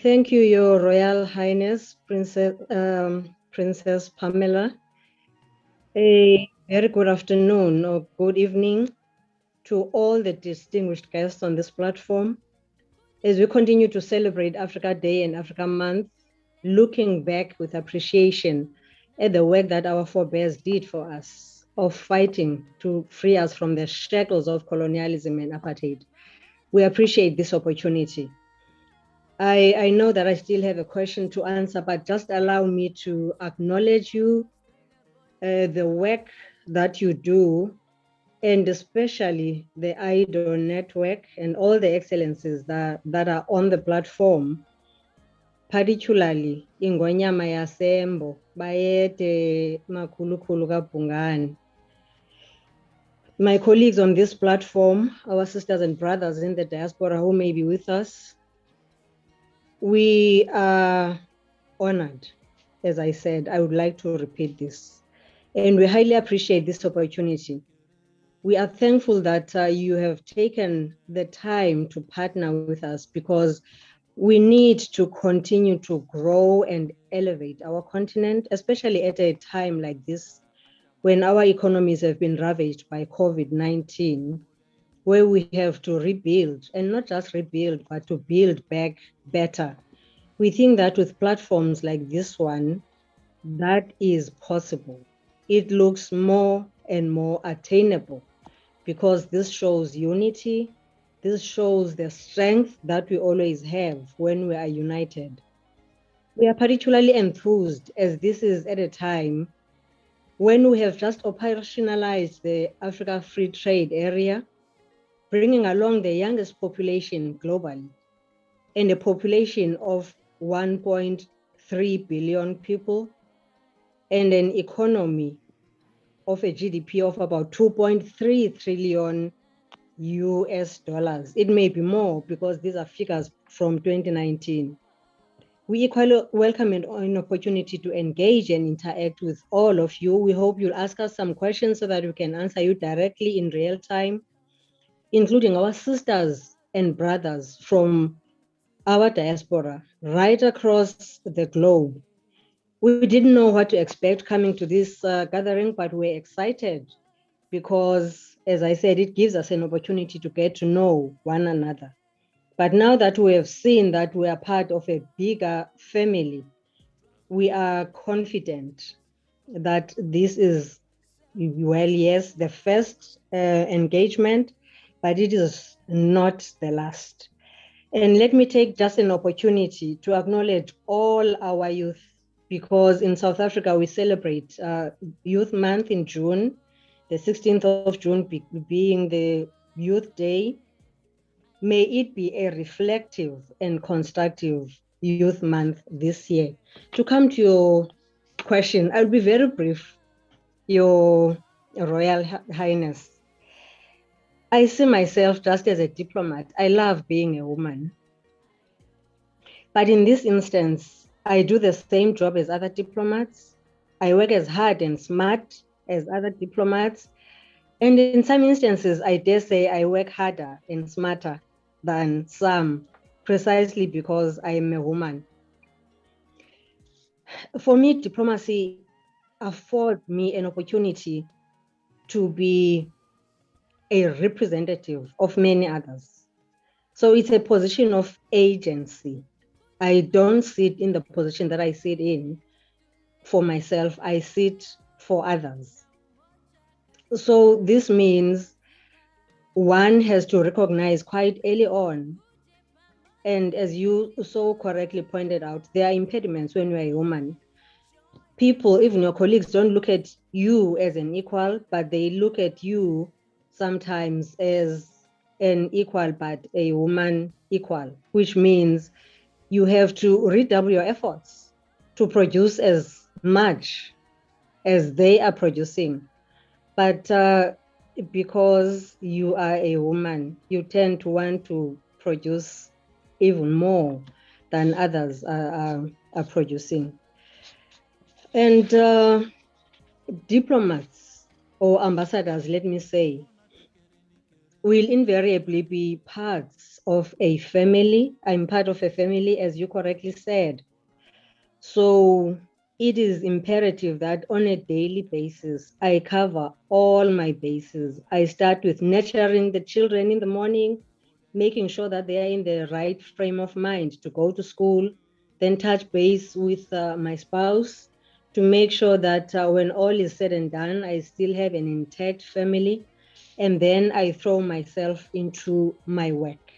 Thank you, Your Royal Highness, Princess Pamela. A very good afternoon or good evening to all the distinguished guests on this platform. As we continue to celebrate Africa Day and Africa Month, looking back with appreciation at the work that our forebears did for us, of fighting to free us from the shackles of colonialism and apartheid. We appreciate this opportunity. I know that I still have a question to answer, but just allow me to acknowledge you, the work that you do, and especially the IDO network and all the excellencies that are on the platform, particularly Ingonyama Yasembo, Bayete Makhulukhulu Kabhungane. My colleagues on this platform, our sisters and brothers in the diaspora who may be with us, we are honored. As I said, I would like to repeat this. And we highly appreciate this opportunity. We are thankful that you have taken the time to partner with us because we need to continue to grow and elevate our continent, especially at a time like this, when our economies have been ravaged by COVID-19, where we have to rebuild, and not just rebuild, but to build back better. We think that with platforms like this one, that is possible. It looks more and more attainable because this shows unity. This shows the strength that we always have when we are united. We are particularly enthused as this is at a time when we have just operationalized the Africa Free Trade Area, bringing along the youngest population globally and a population of 1.3 billion people and an economy of a GDP of about 2.3 trillion US dollars. It may be more because these are figures from 2019. We equally welcome an opportunity to engage and interact with all of you. We hope you'll ask us some questions so that we can answer you directly in real time, including our sisters and brothers from our diaspora right across the globe. We didn't know what to expect coming to this gathering, but we're excited because, as I said, it gives us an opportunity to get to know one another. But now that we have seen that we are part of a bigger family, we are confident that this is, well, yes, the first engagement, but it is not the last. And let me take just an opportunity to acknowledge all our youth, because in South Africa, we celebrate Youth Month in June, the 16th of June being the Youth Day. May it be a reflective and constructive Youth Month this year. To come to your question, I'll be very brief, Your Royal Highness. I see myself just as a diplomat. I love being a woman. But in this instance, I do the same job as other diplomats. I work as hard and smart as other diplomats. And in some instances, I dare say I work harder and smarter than some, precisely because I am a woman. For me, diplomacy affords me an opportunity to be a representative of many others. So it's a position of agency. I don't sit in the position that I sit in for myself, I sit for others. So this means one has to recognize quite early on, and as you so correctly pointed out, there are impediments when you're a woman. People, even your colleagues, don't look at you as an equal, but they look at you sometimes as an equal, but a woman equal, which means you have to redouble your efforts to produce as much as they are producing. But because you are a woman, you tend to want to produce even more than others are producing. And diplomats or ambassadors, let me say, will invariably be parts of a family. I'm part of a family, as you correctly said. So it is imperative that on a daily basis, I cover all my bases. I start with nurturing the children in the morning, making sure that they are in the right frame of mind to go to school, then touch base with my spouse to make sure that when all is said and done, I still have an intact family. And then I throw myself into my work.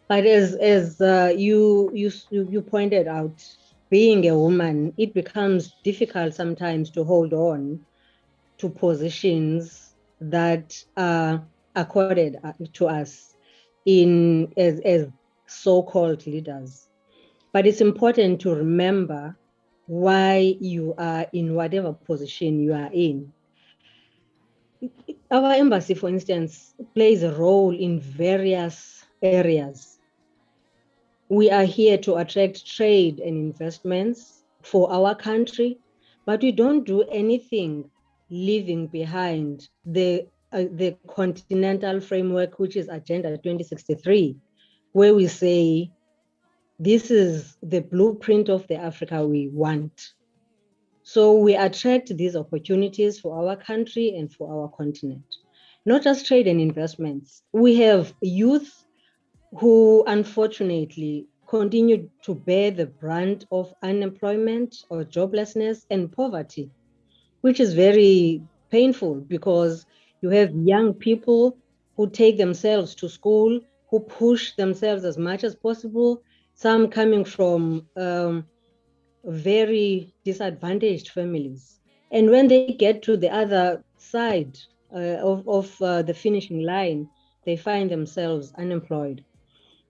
But as you pointed out, being a woman, it becomes difficult sometimes to hold on to positions that are accorded to us as so-called leaders. But it's important to remember why you are in whatever position you are in. Our embassy, for instance, plays a role in various areas. We are here to attract trade and investments for our country, but we don't do anything leaving behind the continental framework, which is Agenda 2063, where we say this is the blueprint of the Africa we want. So we attract these opportunities for our country and for our continent. Not just trade and investments. We have youth who unfortunately continue to bear the brunt of unemployment or joblessness and poverty, which is very painful because you have young people who take themselves to school, who push themselves as much as possible, some coming from very disadvantaged families. And when they get to the other side of the finishing line, they find themselves unemployed.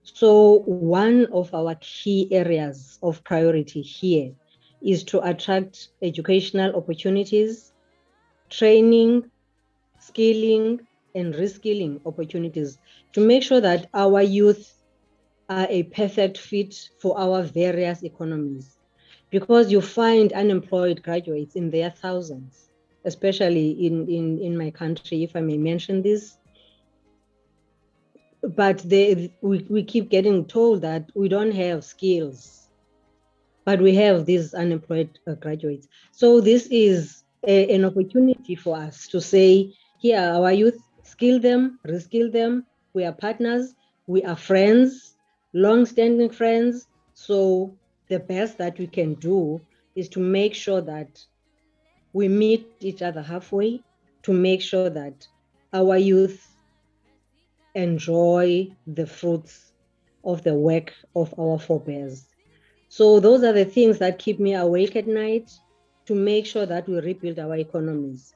So one of our key areas of priority here is to attract educational opportunities, training, skilling, and reskilling opportunities to make sure that our youth are a perfect fit for our various economies. Because you find unemployed graduates in their thousands, especially in my country, if I may mention this. But we keep getting told that we don't have skills, but we have these unemployed graduates. So this is an opportunity for us to say, here, our youth, skill them, reskill them. We are partners, we are friends, long-standing friends. So the best that we can do is to make sure that we meet each other halfway, to make sure that our youth enjoy the fruits of the work of our forebears. So those are the things that keep me awake at night, to make sure that we rebuild our economies.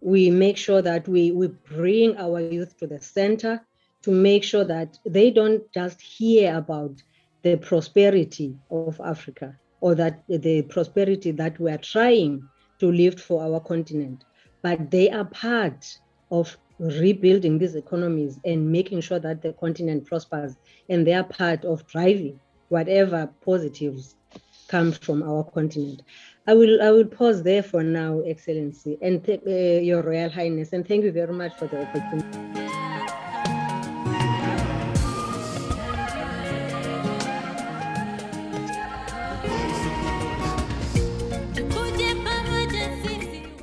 We make sure that we bring our youth to the center, to make sure that they don't just hear about the prosperity of Africa, or that the prosperity that we are trying to lift for our continent, but they are part of rebuilding these economies and making sure that the continent prospers, and they are part of driving whatever positives come from our continent. I will pause there for now, Excellency, and Your Royal Highness, and thank you very much for the opportunity.